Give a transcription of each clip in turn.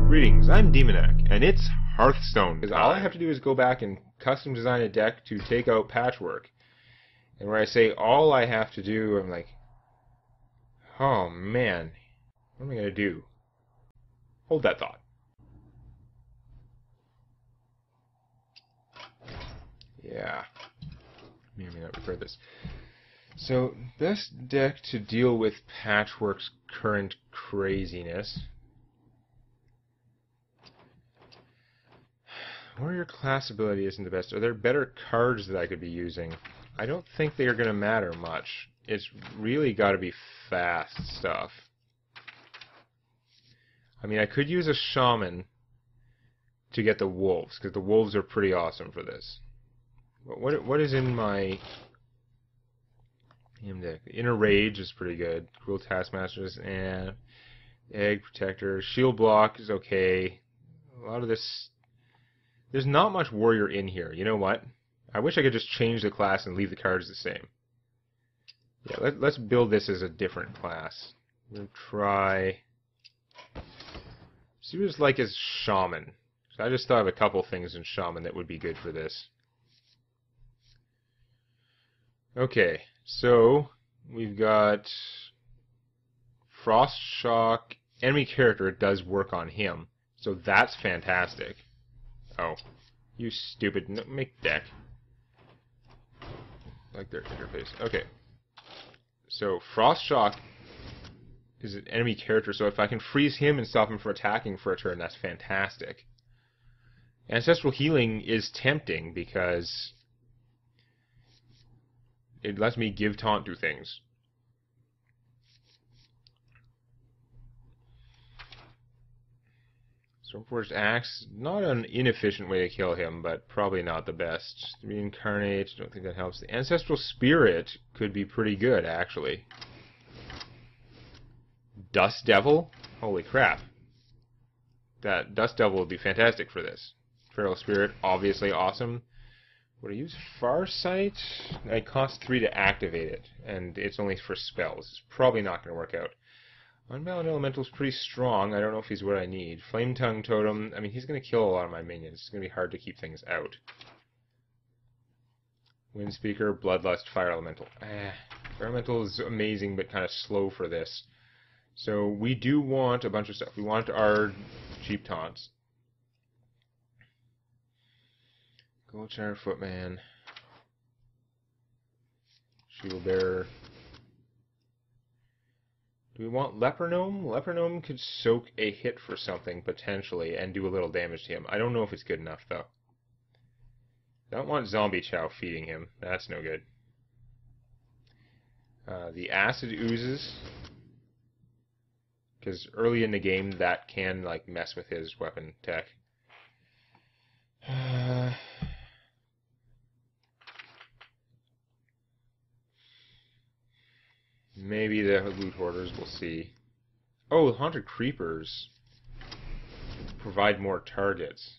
Greetings, I'm Demonac, and it's Hearthstone. Because all I have to do is go back and custom design a deck to take out Patchwerk. And when I say all I have to do, I'm like, oh man, what am I going to do? Hold that thought. Yeah. May or may not record this. So, best deck to deal with Patchwerk's current craziness. Warrior class ability isn't the best. Are there better cards that I could be using? I don't think they are going to matter much. It's really got to be fast stuff. I mean, I could use a shaman to get the wolves, because the wolves are pretty awesome for this. What is in my deck? Inner Rage is pretty good. Cruel Taskmasters and Egg Protector. Shield Block is okay. A lot of this... There's not much warrior in here. You know what? I wish I could just change the class and leave the cards the same. Yeah, let's build this as a different class. I'm going to try... See what it's like as Shaman. So I just thought of a couple things in Shaman that would be good for this. Okay, so we've got Frost Shock. Enemy character does work on him, so that's fantastic. Oh, you stupid. No, make deck. Like their interface. Okay. So, Frost Shock is an enemy character, so if I can freeze him and stop him from attacking for a turn, that's fantastic. Ancestral Healing is tempting because it lets me give taunt to things. Stormforged Axe, not an inefficient way to kill him, but probably not the best. Reincarnate, don't think that helps. The Ancestral Spirit could be pretty good, actually. Dust Devil? Holy crap. That Dust Devil would be fantastic for this. Feral Spirit, obviously awesome. Would I use Farsight? It costs 3 to activate it, and it's only for spells. It's probably not going to work out. Unbound Elemental is pretty strong. I don't know if he's what I need. Flame Tongue Totem, I mean, he's going to kill a lot of my minions. It's going to be hard to keep things out. Wind Speaker, Bloodlust, Fire Elemental. Fire Elemental is amazing, but kind of slow for this. So we do want a bunch of stuff. We want our cheap taunts. Goldshire Footman. Shield Bearer. Do we want Leper Gnome? Leper Gnome could soak a hit for something, potentially, and do a little damage to him. I don't know if it's good enough, though. Don't want Zombie Chow feeding him. That's no good. The Acid Oozes. Because early in the game, that can, like, mess with his weapon tech. Maybe the Loot Hoarders, we'll see. Oh, the Haunted Creepers provide more targets.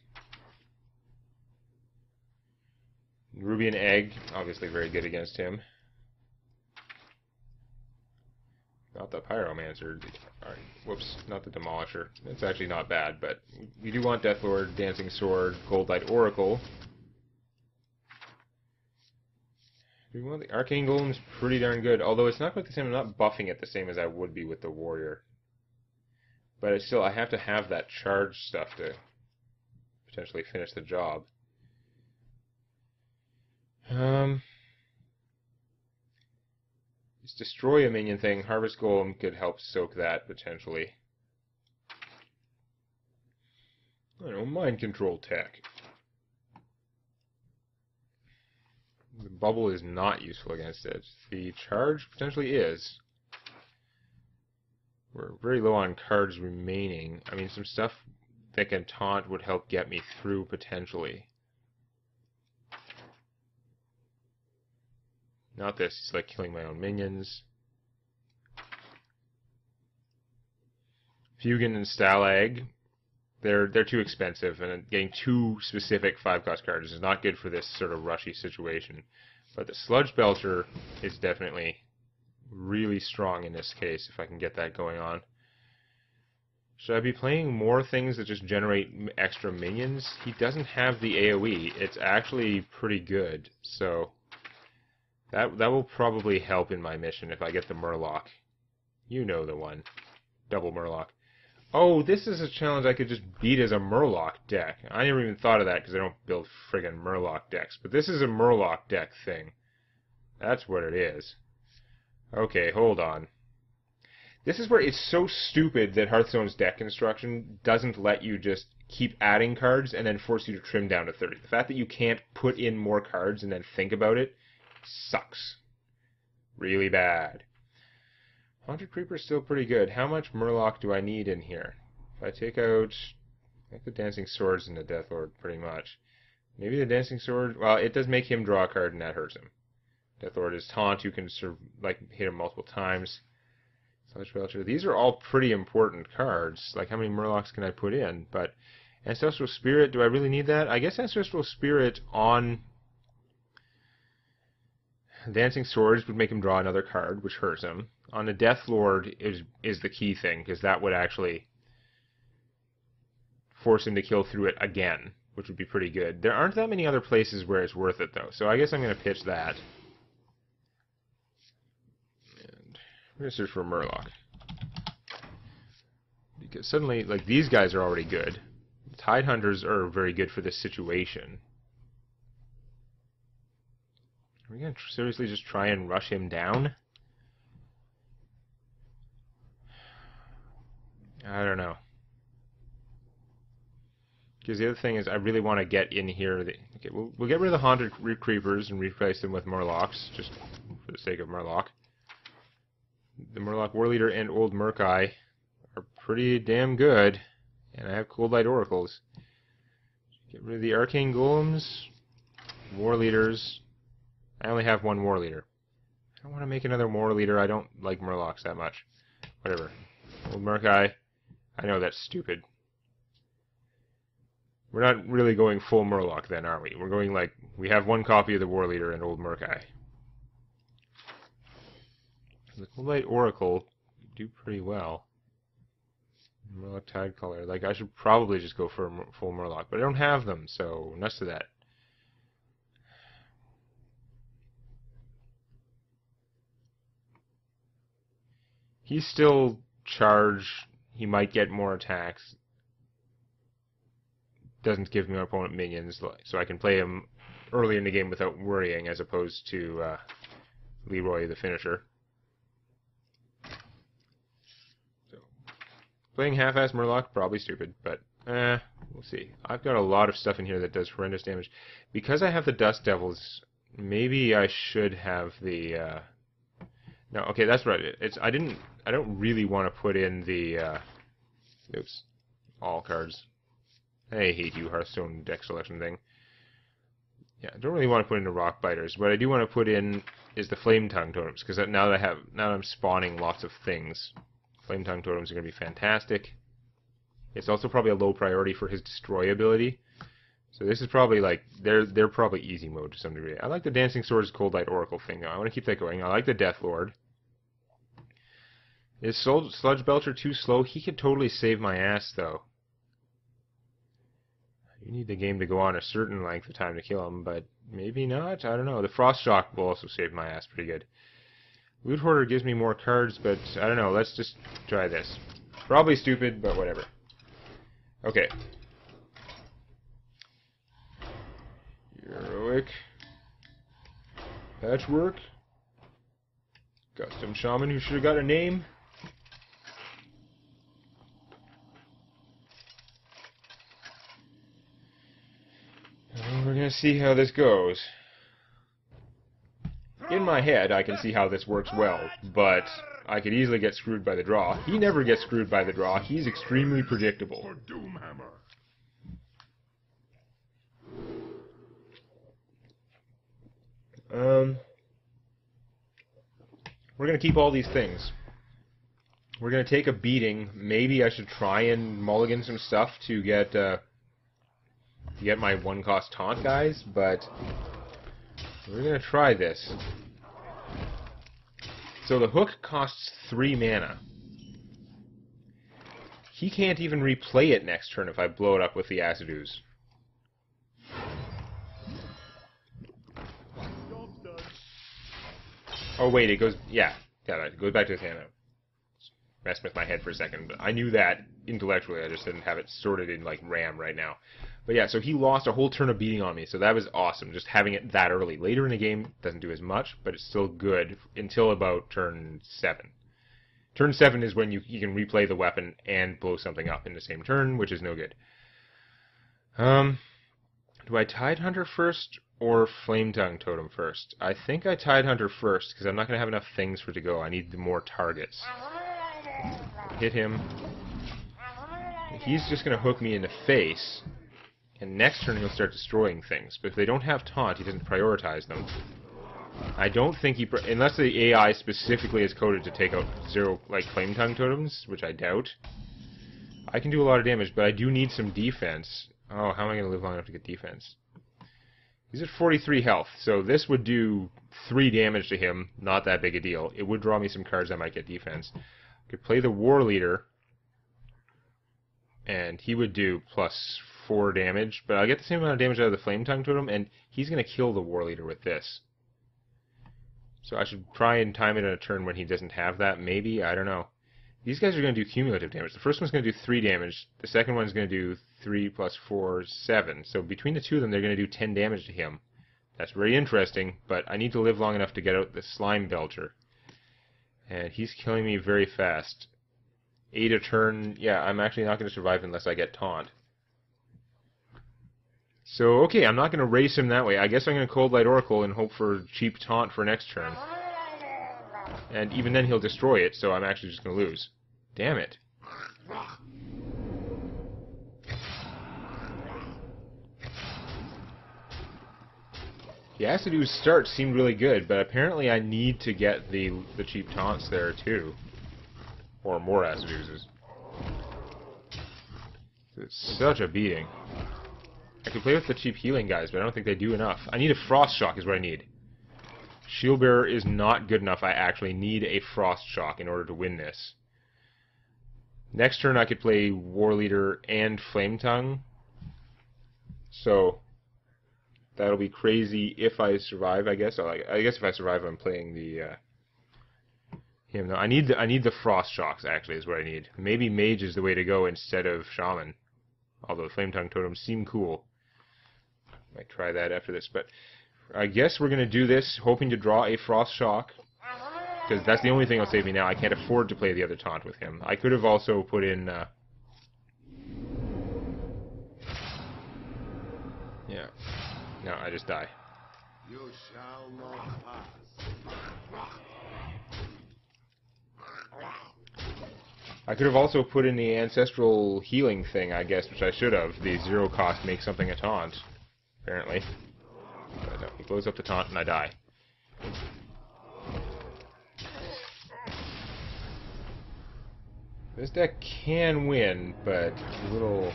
Ruby and Egg, obviously very good against him. Not the Pyromancer. Alright, whoops, not the Demolisher. It's actually not bad, but we do want Deathlord, Dancing Sword, Goldlight Oracle. We want the Arcane Golem's pretty darn good, although it's not quite the same. I'm not buffing it the same as I would be with the Warrior. But it's still, I have to have that charge stuff to potentially finish the job. This destroy a minion thing, Harvest Golem could help soak that, potentially. I don't know, Mind Control tech. The bubble is not useful against it. The charge potentially is. We're very low on cards remaining. I mean, some stuff that can taunt would help get me through, potentially. Not this. It's like killing my own minions. Fugan and Stalag. They're too expensive, and getting two specific 5-cost cards is not good for this sort of rushy situation. But the Sludge Belcher is definitely really strong in this case, if I can get that going on. Should I be playing more things that just generate extra minions? He doesn't have the AoE. It's actually pretty good, so that will probably help in my mission if I get the Murloc. You know the one. Double Murloc. Oh, this is a challenge I could just beat as a Murloc deck. I never even thought of that because I don't build friggin' Murloc decks. But this is a Murloc deck thing. That's what it is. Okay, hold on. This is where it's so stupid that Hearthstone's deck construction doesn't let you just keep adding cards and then force you to trim down to 30. The fact that you can't put in more cards and then think about it sucks. Really bad. Haunted Creeper's still pretty good. How much Murloc do I need in here? If I take out like the Dancing Swords and the Deathlord, pretty much. Maybe the Dancing Sword... Well, it does make him draw a card, and that hurts him. Deathlord is Taunt. You can hit him multiple times. Sludge Belcher. These are all pretty important cards. Like, how many Murlocs can I put in? But Ancestral Spirit, do I really need that? I guess Ancestral Spirit on Dancing Swords would make him draw another card, which hurts him. On the Deathlord is the key thing, because that would actually force him to kill through it again, which would be pretty good. There aren't that many other places where it's worth it, though, so I guess I'm going to pitch that. And I'm going to search for Murloc. Because suddenly, like, these guys are already good. Tidehunters are very good for this situation. Are we going to seriously just try and rush him down? I don't know. Because the other thing is, I really want to get in here. Okay, we'll get rid of the Haunted Creepers and replace them with Murlocs, just for the sake of Murloc. The Murloc Warleader and Old Murkai are pretty damn good, and I have Cold Light Oracles. Get rid of the Arcane Golems, Warleaders. I only have one Warleader. I don't want to make another Warleader. I don't like Murlocs that much. Whatever. Old Murkai. I know that's stupid. We're not really going full Murloc then, are we? We're going like, we have one copy of the Warleader and Old Murkai. The Cold Light Oracle do pretty well. Murloc Tidecaller. Like, I should probably just go for a full Murloc, but I don't have them, so nuts to that. He's still charged. He might get more attacks. Doesn't give my opponent minions, so I can play him early in the game without worrying, as opposed to Leroy the finisher. So, playing half-ass Murloc, probably stupid, but we'll see. I've got a lot of stuff in here that does horrendous damage. Because I have the Dust Devils, maybe I should have the... No, okay, that's right. I don't really want to put in the oops, all cards. I hate you, Hearthstone deck selection thing. Yeah, I don't really want to put in the Rock Biters. What I do want to put in is the Flame Tongue Totems, because now that I'm spawning lots of things. Flame Tongue Totems are going to be fantastic. It's also probably a low priority for his Destroy ability. So this is probably like, they're probably easy mode to some degree. I like the Dancing Swords Cold Light Oracle thing, though. I want to keep that going. I like the Deathlord. Is Sludge Belcher too slow? He could totally save my ass, though. You need the game to go on a certain length of time to kill him, but maybe not. I don't know. The Frost Shock will also save my ass pretty good. Loot Hoarder gives me more cards, but I don't know. Let's just try this. Probably stupid, but whatever. Okay. Heroic. Patchwerk. Custom Shaman who should have got a name. And we're going to see how this goes. In my head, I can see how this works well, but I could easily get screwed by the draw. He never gets screwed by the draw. He's extremely predictable. We're going to keep all these things. We're going to take a beating. Maybe I should try and mulligan some stuff to get my one-cost taunt guys, but we're going to try this. So the hook costs 3 mana. he can't even replay it next turn if I blow it up with the Acid Ooze. Oh wait, it goes... Yeah, it goes back to his hand now. Messed with my head for a second, but I knew that intellectually. I just didn't have it sorted in like RAM right now. But yeah, so he lost a whole turn of beating on me, so that was awesome, just having it that early. Later in the game, doesn't do as much, but it's still good until about turn 7. Turn 7 is when you can replay the weapon and blow something up in the same turn, which is no good. Do I Tidehunter first or Flametongue Totem first? I think I Tidehunter first, because I'm not going to have enough things for it to go. I need more targets. Hit him. He's just going to hook me in the face, and next turn he'll start destroying things. But if they don't have taunt, he doesn't prioritize them. I don't think he... unless the AI specifically is coded to take out 0, like, Flametongue Totems, which I doubt. I can do a lot of damage, but I do need some defense. Oh, how am I going to live long enough to get defense? He's at 43 health, so this would do 3 damage to him. Not that big a deal. It would draw me some cards I might get defense. I could play the War Leader, and he would do plus 4 damage, but I'll get the same amount of damage out of the Flametongue Totem, and he's going to kill the War Leader with this. So I should try and time it in a turn when he doesn't have that, maybe? I don't know. These guys are going to do cumulative damage. The first one's going to do 3 damage. The second one's going to do 3 plus 4, 7. So between the two of them, they're going to do 10 damage to him. That's very interesting, but I need to live long enough to get out the Slime Belcher. And he's killing me very fast. 8 a turn. Yeah, I'm actually not going to survive unless I get taunt. So, okay, I'm not going to race him that way. I guess I'm going to Cold Light Oracle and hope for cheap taunt for next turn. And even then he'll destroy it, so I'm actually just going to lose. Damn it. The Acid Ooze start seemed really good, but apparently I need to get the cheap taunts there too. Or more Acid Oozes. It's such a beating. I could play with the cheap healing guys, but I don't think they do enough. I need a Frost Shock is what I need. Shield Bearer is not good enough. I actually need a Frost Shock in order to win this. Next turn I could play War Leader and Flametongue. So that'll be crazy if I survive, I guess. I guess if I survive I'm playing the him. No, I need the Frost Shocks actually is what I need. Maybe Mage is the way to go instead of Shaman. Although Flametongue Totems seem cool. Might try that after this, but I guess we're going to do this hoping to draw a Frost Shock, because that's the only thing that'll save me now. I can't afford to play the other taunt with him. I could have also put in... yeah. No, I just die. You shall not pass. I could have also put in the Ancestral Healing thing, I guess, which I should have. The 0 cost make something a taunt, apparently. But no, he blows up the taunt and I die. This deck can win, but a little...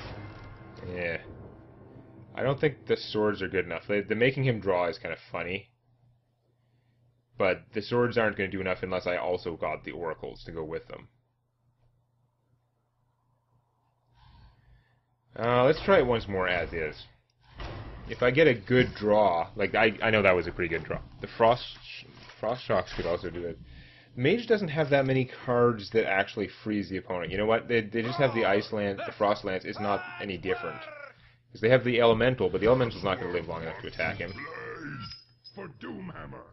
yeah. I don't think the swords are good enough. The making him draw is kind of funny. But the swords aren't going to do enough unless I also got the oracles to go with them. Let's try it once more as is. If I get a good draw, like I know that was a pretty good draw. The Frost Shocks could also do it. Mage doesn't have that many cards that actually freeze the opponent. You know what? They just have the Ice Lance, the Frost Lance is not any different. Because they have the Elemental, but the Elemental's not going to live long enough to attack him. For Doomhammer.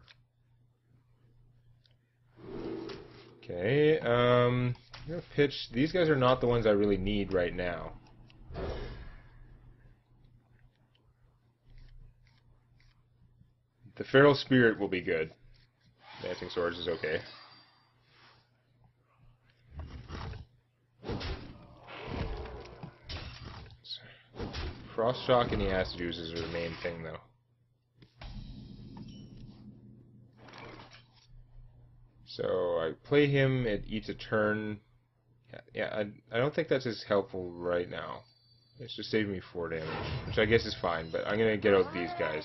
Okay, I'm going to pitch... These guys are not the ones I really need right now. The Feral Spirit will be good. Dancing Swords is okay. Frost Shock and the Acid Oozes are the main thing, though. So I play him, it eats a turn. Yeah, I don't think that's as helpful right now. It's just saving me 4 damage, which I guess is fine, but I'm going to get out these guys.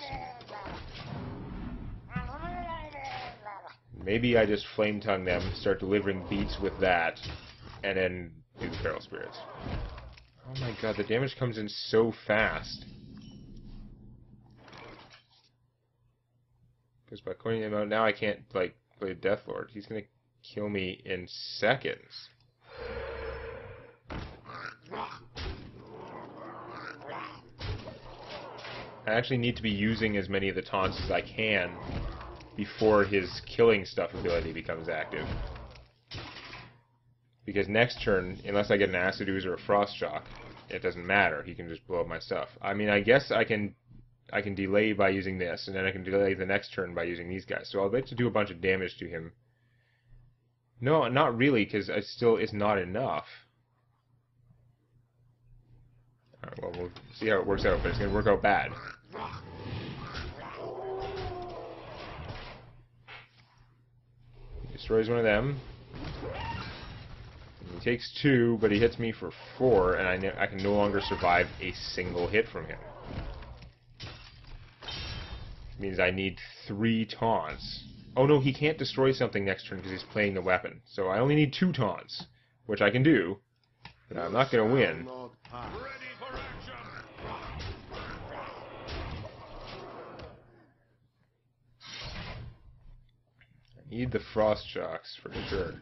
Maybe I just Flametongue them, start delivering beats with that, and then do the Feral Spirits. Oh my god, the damage comes in so fast. Because by coining him out, now I can't, like, play Death Lord. He's gonna kill me in seconds. I actually need to be using as many of the taunts as I can before his killing stuff ability becomes active. Because next turn, unless I get an Acid Ooze or a Frost Shock, it doesn't matter. He can just blow up my stuff. I mean, I guess I can delay by using this, and then I can delay the next turn by using these guys. So I'll bet to do a bunch of damage to him. No, not really, because it's not enough. Alright, well, we'll see how it works out, but it's going to work out bad. He destroys one of them. He takes 2, but he hits me for 4, and I can no longer survive a single hit from him. Which means I need 3 taunts. Oh no, he can't destroy something next turn because he's playing the weapon. So I only need 2 taunts, which I can do, but I'm not going to win. I need the Frost Shocks for sure.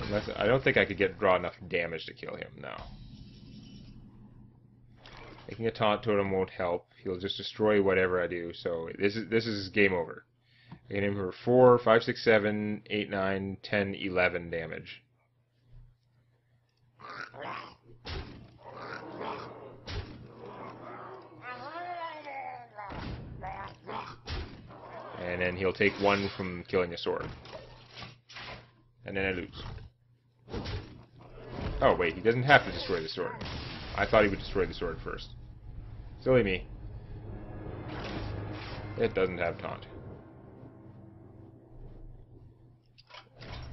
Unless, I don't think I could draw enough damage to kill him, no. Making a taunt totem won't help. He'll just destroy whatever I do, so this is game over. I can hit him for 4, 5, 6, 7, 8, 9, 10, 11 damage. And then he'll take 1 from killing a sword. And then I lose. Oh wait, he doesn't have to destroy the sword. I thought he would destroy the sword first. Silly me. It doesn't have taunt.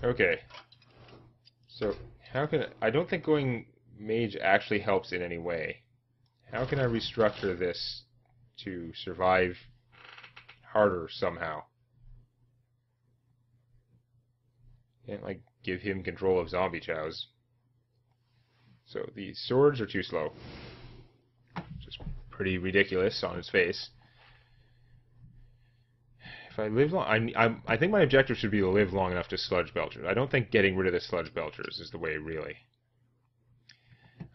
Okay. So, how can I don't think going mage actually helps in any way. How can I restructure this to survive harder somehow? Can't, like, give him control of zombie chows. So the swords are too slow. Just pretty ridiculous on its face. If I live long, I think my objective should be to live long enough to Sludge Belchers. I don't think getting rid of the Sludge Belchers is the way, really.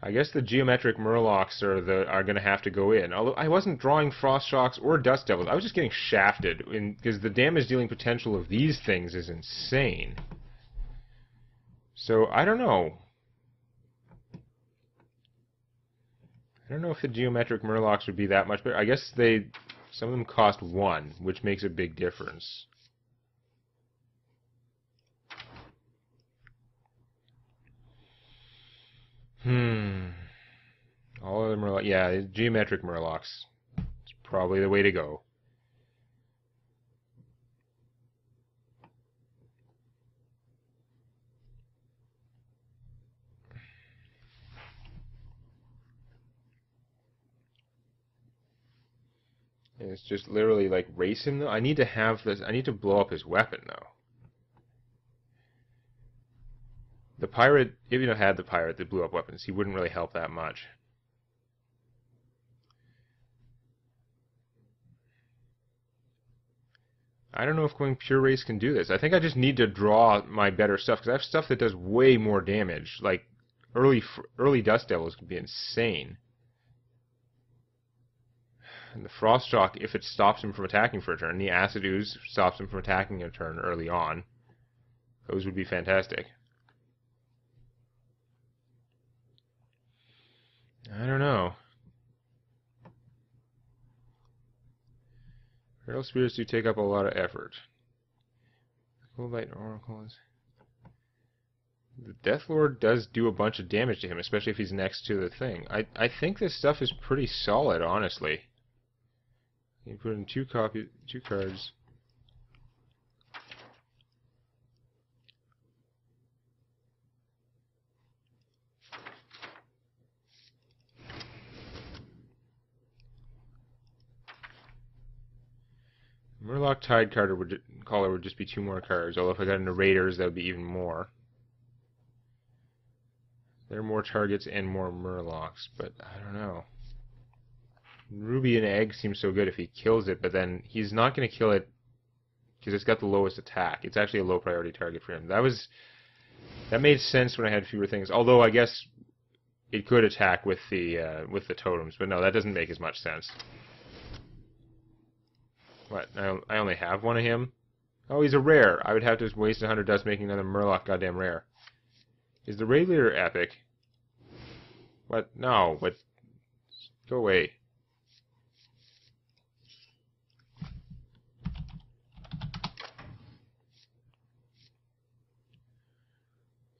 I guess the Geometric Murlocs are going to have to go in. Although I wasn't drawing Frost Shocks or Dust Devils. I was just getting shafted because the damage dealing potential of these things is insane. So I don't know. I don't know if the Geometric Murlocs would be that much better. I guess some of them cost 1, which makes a big difference. All of them are yeah, Geometric Murlocs. It's probably the way to go. And it's just literally like race him though. I need to have this. I need to blow up his weapon though. The pirate, if you had the pirate that blew up weapons, he wouldn't really help that much. I don't know if going pure race can do this. I think I just need to draw my better stuff because I have stuff that does way more damage. Like early Dust Devils can be insane. And the Frost Shock, if it stops him from attacking for a turn, the Acid Ooze stops him from attacking a turn early on. Those would be fantastic. I don't know. Feral Spirits do take up a lot of effort. Cool Light Oracle is... The Death Lord does do a bunch of damage to him, especially if he's next to the thing. I think this stuff is pretty solid, honestly. You put in 2 cards. Murloc Caller would just be 2 more cards, although if I got into Raiders, that would be even more. There are more targets and more Murlocs, but I don't know. Ruby and Egg seems so good if he kills it, but then he's not going to kill it because it's got the lowest attack. It's actually a low priority target for him. That made sense when I had fewer things, although I guess it could attack with the totems, but no, that doesn't make as much sense. What? I only have one of him? Oh, he's a rare. I would have to waste 100 dust making another Murloc goddamn rare. Is the Raid Leader epic? What? No, but... Go away.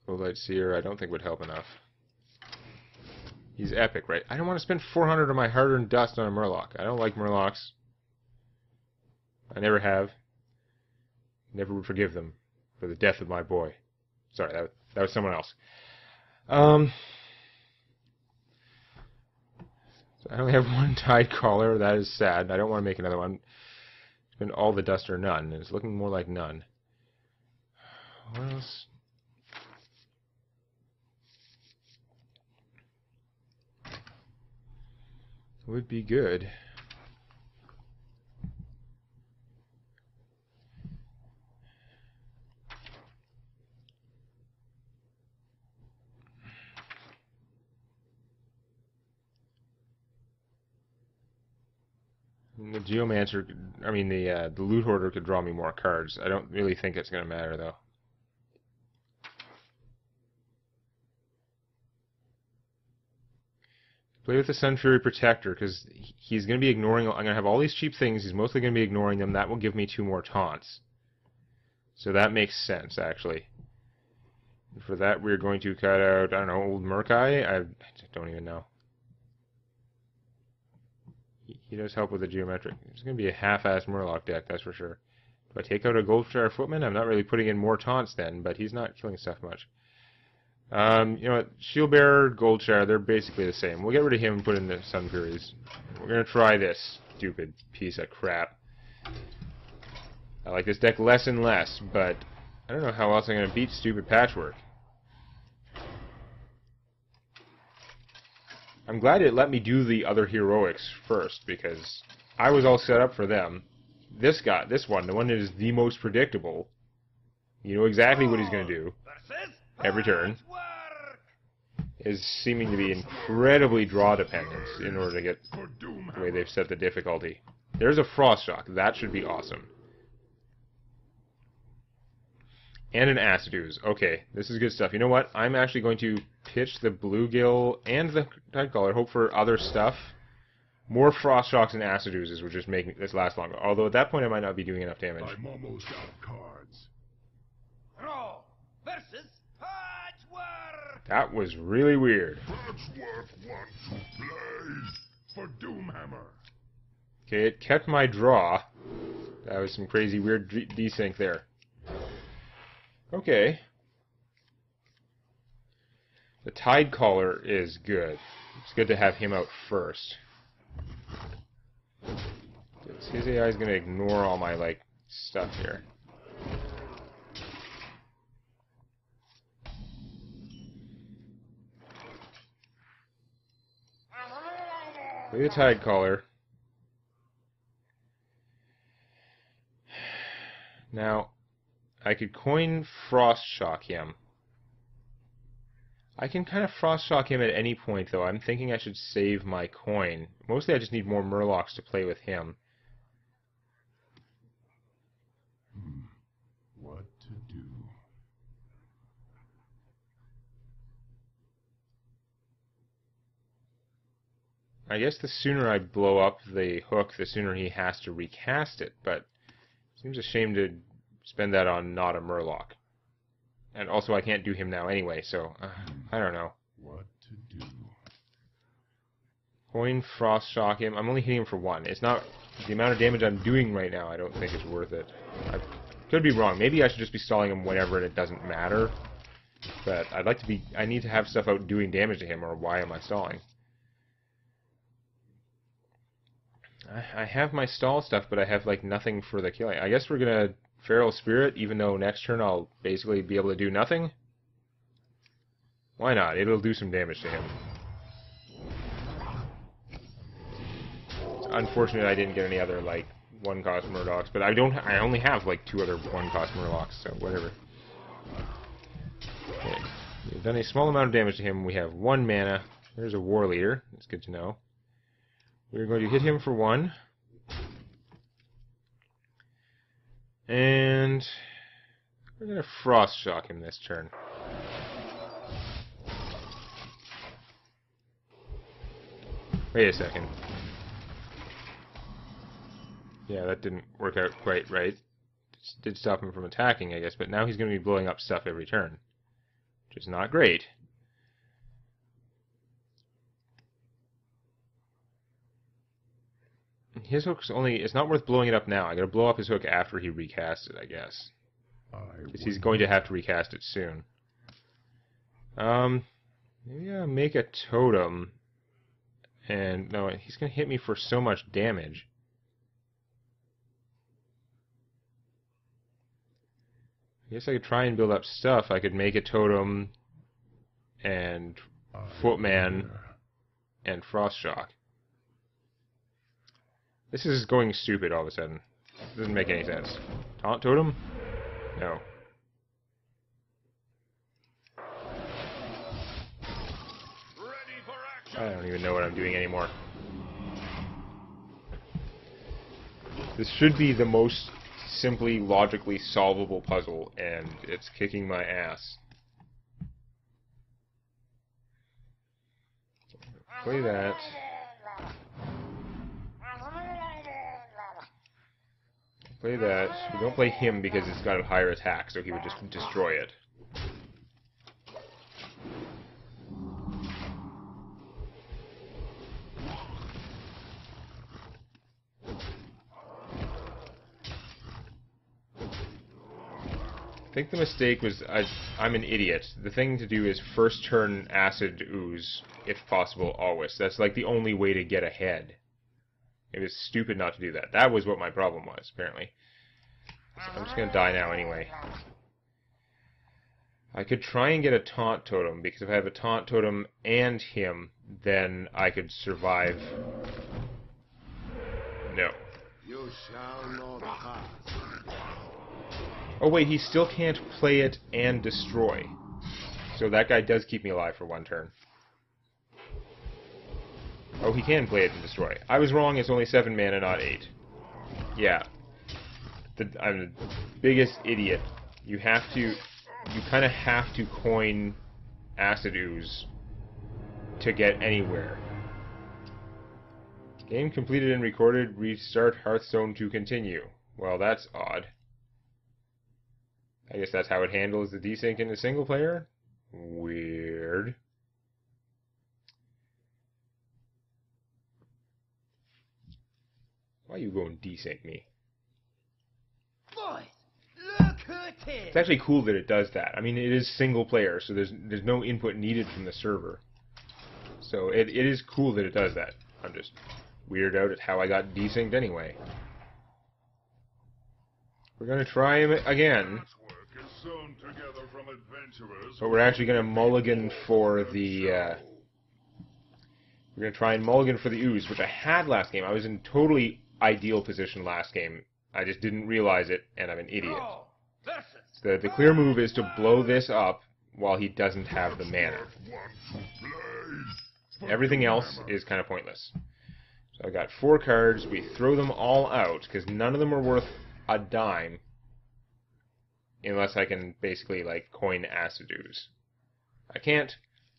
Light Seer, I don't think would help enough. He's epic, right? I don't want to spend 400 of my hard-earned dust on a Murloc. I don't like Murlocs. I never have. Never would forgive them for the death of my boy. Sorry, that was someone else. So I only have one Tide Caller. That is sad. I don't want to make another one. Spend all the dust or none. It's looking more like none. What else? Would be good. The Geomancer, I mean the Loot Hoarder could draw me more cards. I don't really think it's going to matter though. Play with the Sun Fury Protector, because he's going to be ignoring... I'm going to have all these cheap things. He's mostly going to be ignoring them. That will give me 2 more taunts. So that makes sense, actually. And for that, we're going to cut out, I don't know, Old Murkai? I don't even know. He does help with the Geometric. It's going to be a half-assed Murloc deck, that's for sure. Do I take out a Goldshire Footman? I'm not really putting in more taunts then, but he's not killing stuff much. You know what? Shieldbearer, Goldshire, they're basically the same. We'll get rid of him and put in the Sun Furies. We're going to try this stupid piece of crap. I like this deck less and less, but I don't know how else I'm going to beat stupid Patchwerk. I'm glad it let me do the other heroics first, because I was all set up for them. This one, the one that is the most predictable, you know exactly what he's going to do every turn, is seeming to be incredibly draw dependent in order to get the way they've set the difficulty. There's a Frost Shock. That should be awesome. And an Acid Ooze. Okay, this is good stuff. You know what? I'm actually going to pitch the Bluegill and the Tidecaller, hope for other stuff. More Frost Shocks and Acid Oozes would just make this last longer. Although at that point I might not be doing enough damage. I'm almost out of cards. Raw versus Patchwerk! That was really weird. Patchwerk want to play for Doomhammer. Okay, it kept my draw. That was some crazy weird desync there. Okay. The Tidecaller is good. It's good to have him out first. His AI is going to ignore all my, like, stuff here. Play the Tidecaller. Now, I could coin Frost Shock him. I can kind of Frost Shock him at any point, though. I'm thinking I should save my coin. Mostly I just need more Murlocs to play with him. What to do? I guess the sooner I blow up the hook, the sooner he has to recast it, but it seems a shame to spend that on not a Murloc. And also I can't do him now anyway, so I don't know. What to do? Coin Frost Shock him. I'm only hitting him for 1. It's not the amount of damage I'm doing right now. I don't think it's worth it. I could be wrong. Maybe I should just be stalling him whenever and it doesn't matter. But I'd like to be. I need to have stuff out doing damage to him, or why am I stalling? I have my stall stuff, but I have like nothing for the killing. I guess we're gonna Feral Spirit, even though next turn I'll basically be able to do nothing. Why not? It'll do some damage to him. It's unfortunate I didn't get any other like 1-cost Murlocs, but I only have like 2 other 1-cost Murlocs, so whatever. Okay. We've done a small amount of damage to him. We have 1 mana. There's a War Leader. That's good to know. We're going to hit him for 1. And we're going to Frost Shock him this turn. Wait a second. Yeah, that didn't work out quite right. It did stop him from attacking, I guess, but now he's going to be blowing up stuff every turn, which is not great. His hook's only... It's not worth blowing it up now. I gotta blow up his hook after he recasts it, I guess. Because he's going to have to recast it soon. Maybe I'll make a totem. And, no, he's gonna hit me for so much damage. I guess I could try and build up stuff. I could make a totem and Footman and Frost Shock. This is going stupid all of a sudden. It doesn't make any sense. Taunt Totem? No. I don't even know what I'm doing anymore. This should be the most simply, logically solvable puzzle, and it's kicking my ass. Play that. Play that. We don't play him because it's got a higher attack, so he would just destroy it. I think the mistake was I'm an idiot. The thing to do is first turn Acid Ooze, if possible, always. That's like the only way to get ahead. It was stupid not to do that. That was what my problem was, apparently. So I'm just going to die now anyway. I could try and get a Taunt Totem, because if I have a Taunt Totem and him, then I could survive. No. You shall not pass. Oh wait, he still can't play it and destroy. So that guy does keep me alive for 1 turn. Oh, he can play it and destroy. I was wrong, it's only 7 mana, not 8. Yeah. I'm the biggest idiot. You kind of have to coin Acid Ooze to get anywhere. Game completed and recorded. Restart Hearthstone to continue. Well, that's odd. I guess that's how it handles the desync in the single player? Weird. Why are you going desync me? Boys, look at it! It's actually cool that it does that. I mean, it is single player, so there's no input needed from the server. So it is cool that it does that. I'm just weirded out at how I got desynced anyway. We're going to try him again. Patchwerk is sewn together from adventurers. But we're actually going to mulligan for the... we're going to try and mulligan for the Ooze, which I had last game. I was in totally ideal position last game. I just didn't realize it, and I'm an idiot. The clear move is to blow this up while he doesn't have the mana. Everything else is kind of pointless. So I've got 4 cards. We throw them all out, because none of them are worth a dime. Unless I can basically, like, coin Acid Ooze. I can't,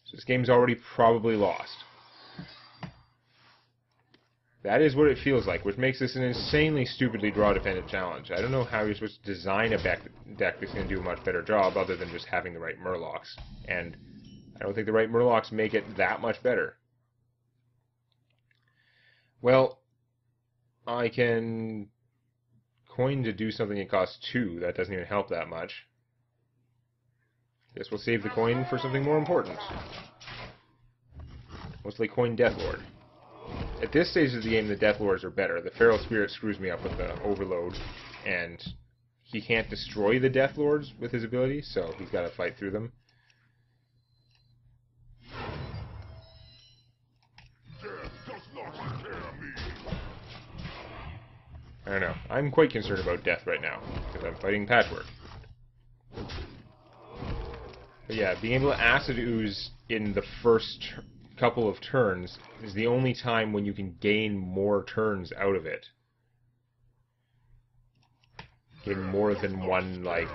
so this game's already probably lost. That is what it feels like, which makes this an insanely stupidly draw-dependent challenge. I don't know how you're supposed to design a deck that's going to do a much better job other than just having the right Murlocs. And I don't think the right Murlocs make it that much better. Well, I can coin to do something that costs 2. That doesn't even help that much. Guess we'll save the coin for something more important. Mostly coin Deathlord. At this stage of the game, the Death Lords are better. The Feral Spirit screws me up with the Overload, and he can't destroy the Death Lords with his ability, so he's got to fight through them. Death does not scare me. I don't know. I'm quite concerned about death right now, because I'm fighting Patchwerk. But yeah, being able to Acid Ooze in the first couple of turns is the only time when you can gain more turns out of it. Gain more than one, like,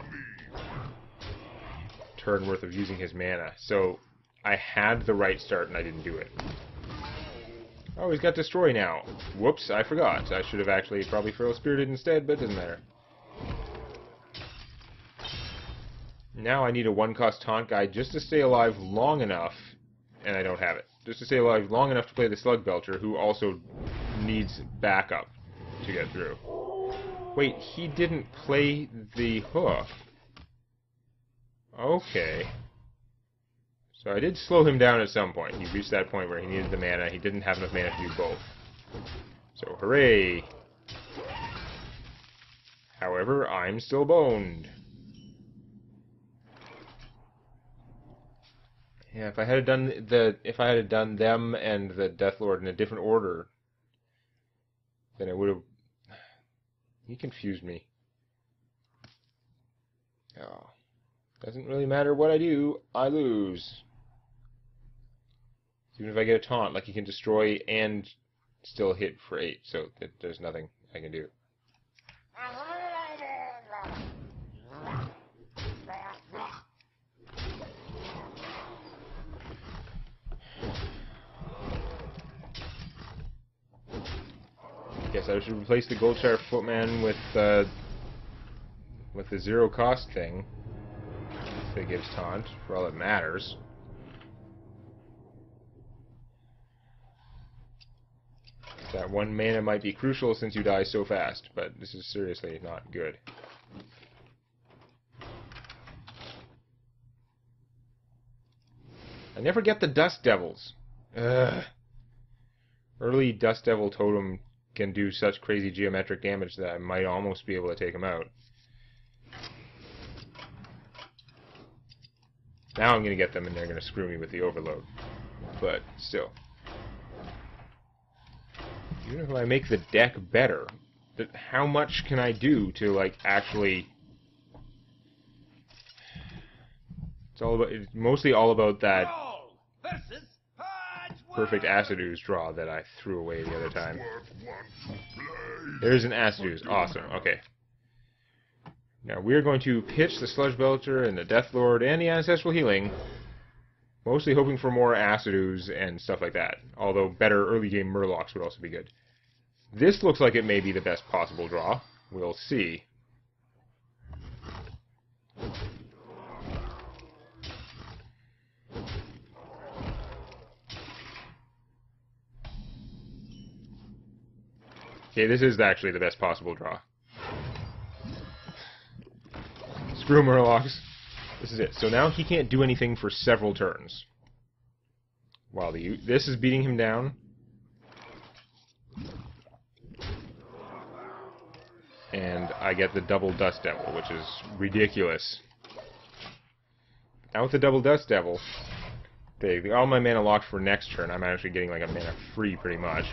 turn worth of using his mana. So, I had the right start and I didn't do it. Oh, he's got Destroy now. Whoops, I forgot. I should have actually probably Feral Spirited instead, but it doesn't matter. Now I need a one-cost taunt guy just to stay alive long enough, and I don't have it. Just to stay alive long enough to play the Slug Belcher, who also needs backup to get through. Wait, he didn't play the Hoof. Okay. So I did slow him down at some point. He reached that point where he needed the mana. He didn't have enough mana to do both. So, hooray! However, I'm still boned. Yeah, if I had done them and the Death Lord in a different order, then it would have. He confused me. Oh, doesn't really matter what I do, I lose. Even if I get a taunt, like he can destroy and still hit for 8, so there's nothing I can do. Guess I should replace the Goldshire Footman with the 0 cost thing. If it gives taunt, for all that matters. That 1 mana might be crucial since you die so fast, but this is seriously not good. I never get the Dust Devils. Ugh. Early Dust Devil Totem can do such crazy geometric damage that I might almost be able to take him out. Now I'm going to get them and they're going to screw me with the Overload. But still. Even if I make the deck better, how much can I do to, like, actually... It's mostly all about that perfect Acid Ooze draw that I threw away the other time. There's an Acid Ooze. Awesome. Okay. Now we're going to pitch the Sludge Belcher and the Death Lord and the Ancestral Healing, mostly hoping for more Acid Ooze and stuff like that. Although better early game Murlocs would also be good. This looks like it may be the best possible draw. We'll see. Okay, this is actually the best possible draw. Screw Murlocs. This is it. So now he can't do anything for several turns. While this is beating him down. And I get the double Dust Devil, which is ridiculous. Now with the double Dust Devil, all my mana locked for next turn. I'm actually getting like a mana free pretty much.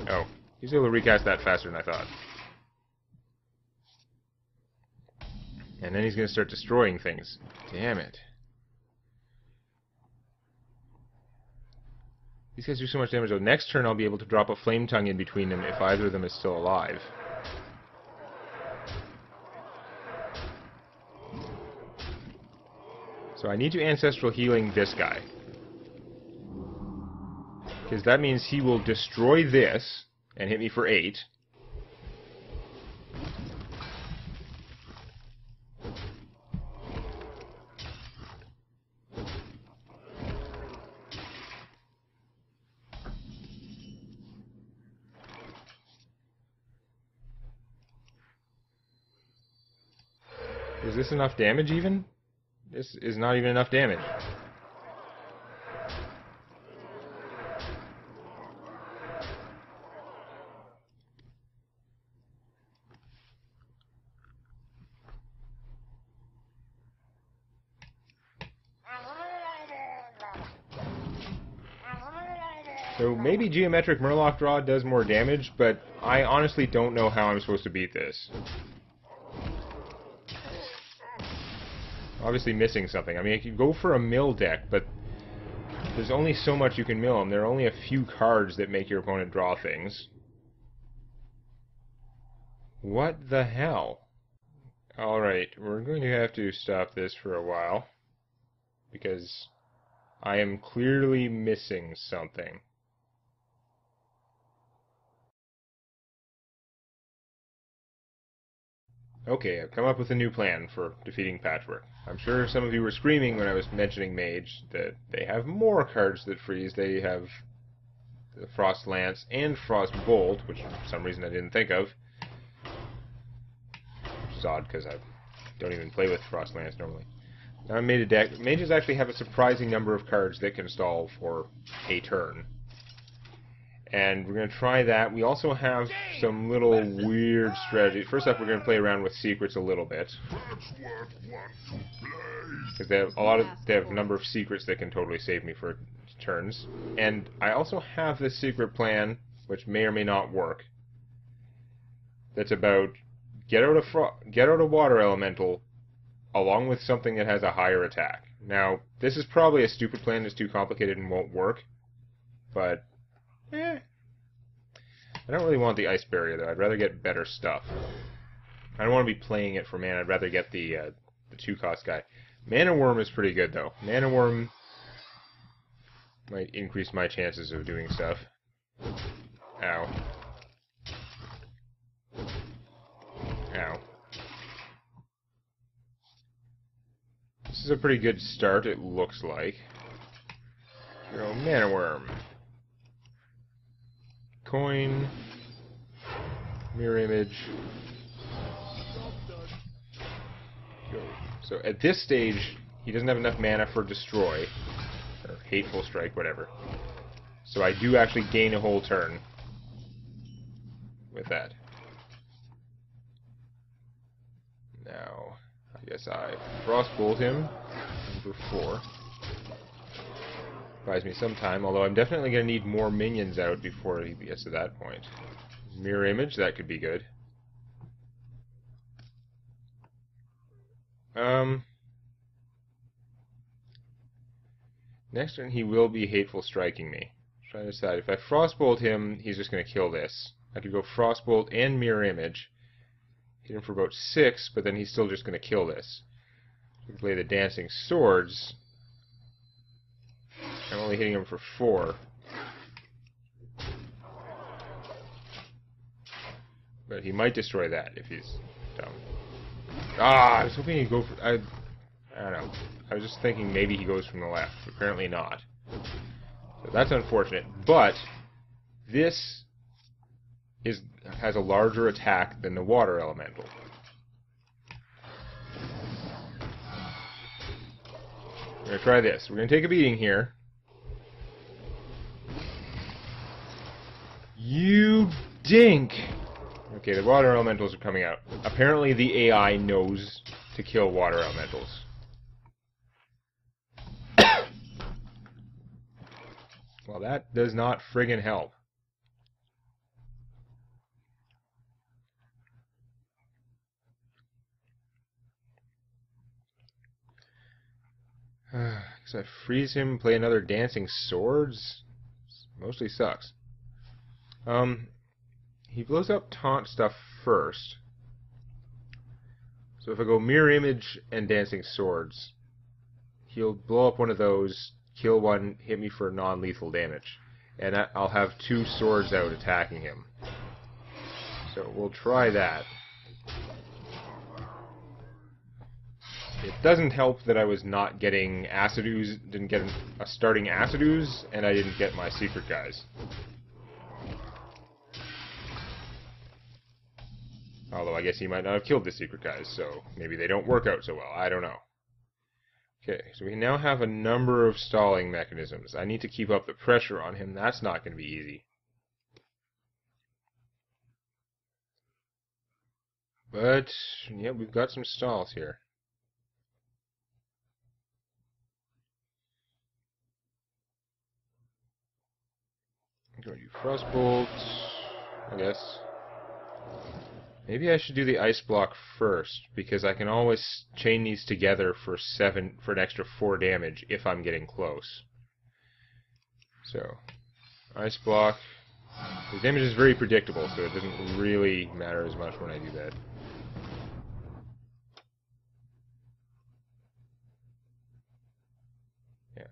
Oh, he's able to recast that faster than I thought. And then he's going to start destroying things. Damn it. These guys do so much damage, though. Next turn I'll be able to drop a Flame Tongue in between them if either of them is still alive. So I need to Ancestral Healing this guy. Because that means he will destroy this and hit me for 8. Is this enough damage even? This is not even enough damage. So maybe Geometric Murloc Draw does more damage, but I honestly don't know how I'm supposed to beat this. Obviously missing something. I mean, I could go for a mill deck, but there's only so much you can mill, and there are only a few cards that make your opponent draw things. What the hell? Alright, we're going to have to stop this for a while, because I am clearly missing something. Okay, I've come up with a new plan for defeating Patchwerk. I'm sure some of you were screaming when I was mentioning Mage that they have more cards that freeze. They have the Frost Lance and Frost Bolt, which for some reason I didn't think of. Which is odd, because I don't even play with Frost Lance normally. Now I made a deck. Mages actually have a surprising number of cards that can stall for a turn. And we're going to try that. We also have some little weird strategies. First up, we're going to play around with secrets a little bit. Because they have a number of secrets that can totally save me for turns. And I also have this secret plan, which may or may not work. That's about get out a water elemental along with something that has a higher attack. Now, this is probably a stupid plan. It's too complicated and won't work. But I don't really want the Ice Barrier, though. I'd rather get better stuff. I don't want to be playing it for mana. I'd rather get the 2-cost guy. Mana Worm is pretty good, though. Mana Worm might increase my chances of doing stuff. Ow. Ow. This is a pretty good start, it looks like. Go Mana Worm. Coin, mirror image, go. So at this stage, he doesn't have enough mana for Destroy, or Hateful Strike, whatever. So I do actually gain a whole turn with that. Now, I guess I Frostbolt him for 4. Buys me some time, although I'm definitely going to need more minions out before he gets to that point. Mirror Image, that could be good. Next turn he will be Hateful Striking me. I'm trying to decide. If I Frostbolt him, he's just going to kill this. I could go Frostbolt and Mirror Image. Hit him for about 6, but then he's still just going to kill this. I can play the Dancing Swords. I'm only hitting him for 4. But he might destroy that if he's dumb. Ah, I was hoping he'd go for... I don't know. I was just thinking maybe he goes from the left. Apparently not. So that's unfortunate. But this has a larger attack than the Water Elemental. We're going to try this. We're going to take a beating here. You dink! Okay, the water elementals are coming out. Apparently the AI knows to kill water elementals. Well, that does not friggin' help. Because I freeze him, play another Dancing Swords? Mostly sucks. He blows up taunt stuff first. So if I go Mirror Image and Dancing Swords, he'll blow up one of those, kill one, hit me for non-lethal damage. And I'll have 2 swords out attacking him. So we'll try that. It doesn't help that I was not getting Acid Ooze, didn't get a starting Acid Ooze, and I didn't get my secret guys. Although I guess he might not have killed the secret guys, so maybe they don't work out so well. I don't know. Okay, so we now have a number of stalling mechanisms. I need to keep up the pressure on him. That's not going to be easy. But, yeah, we've got some stalls here. Do I do Frostbolt? I guess. Maybe I should do the Ice Block first, because I can always chain these together for an extra 4 damage if I'm getting close. So, Ice Block. The damage is very predictable, so it doesn't really matter as much when I do that. Yeah,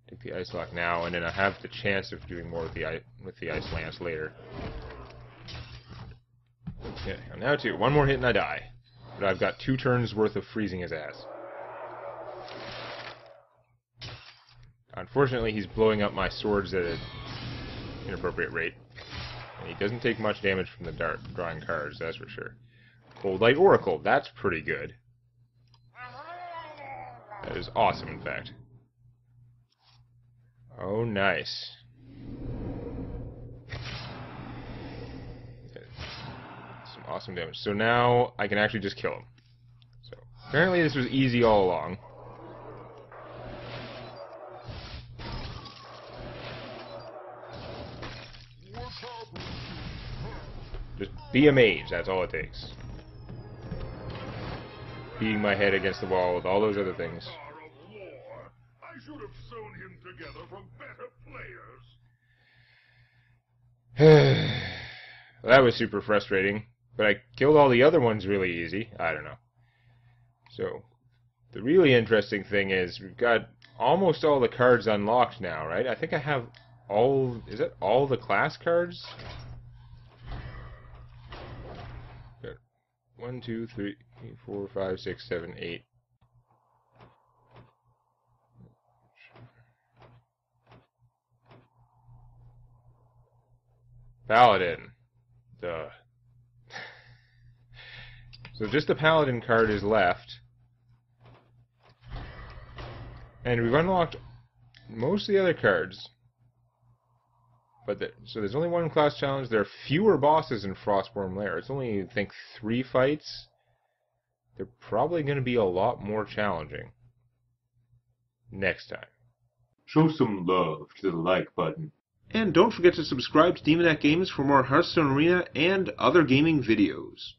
take the Ice Block now, and then I have the chance of doing more with the Ice Lance later. Okay, I'm now 2. One more hit and I die. But I've got 2 turns worth of freezing his ass. Unfortunately, he's blowing up my swords at an inappropriate rate. And he doesn't take much damage from the drawing cards, that's for sure. Cold Light Oracle, that's pretty good. That is awesome, in fact. Oh, nice. Some awesome damage. So now I can actually just kill him. So apparently this was easy all along. Just be a mage, that's all it takes. Beating my head against the wall with all those other things. I should have sewn him together from better players. Well, that was super frustrating, but I killed all the other ones really easy. I don't know. So, the really interesting thing is we've got almost all the cards unlocked now, right? I think I have all... Is it all the class cards? Good. 1, 2, 3, 4, 5, 6, 7, 8. Paladin. Duh. So just the Paladin card is left. And we've unlocked most of the other cards. But so there's only one class challenge. There are fewer bosses in Frostborn Lair. It's only, I think, 3 fights. They're probably going to be a lot more challenging next time. Show some love to the like button. And don't forget to subscribe to Demonac Games for more Hearthstone Arena and other gaming videos.